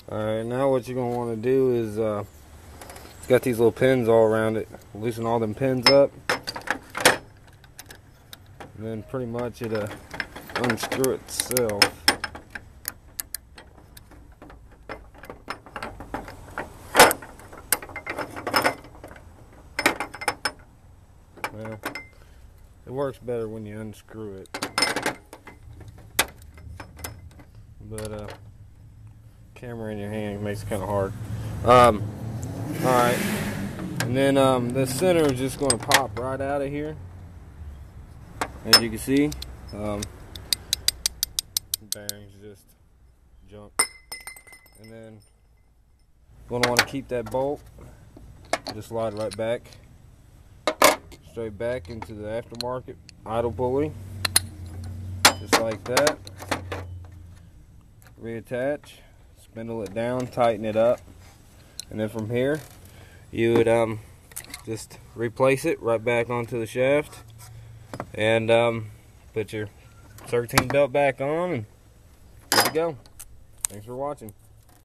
Alright, now what you're going to want to do is, it's got these little pins all around it. Loosen all them pins up. And then pretty much it'll unscrew itself. Well, it works better when you unscrew it. But camera in your hand makes it kind of hard. Alright, and then the center is just going to pop right out of here. As you can see, bearings just junk. And then going to want to keep that bolt, just slide right back, straight back into the aftermarket idle pulley, just like that. Reattach, spindle it down, tighten it up, and then from here you would just replace it right back onto the shaft, and put your Serpentine belt back on, and good to go. Thanks for watching.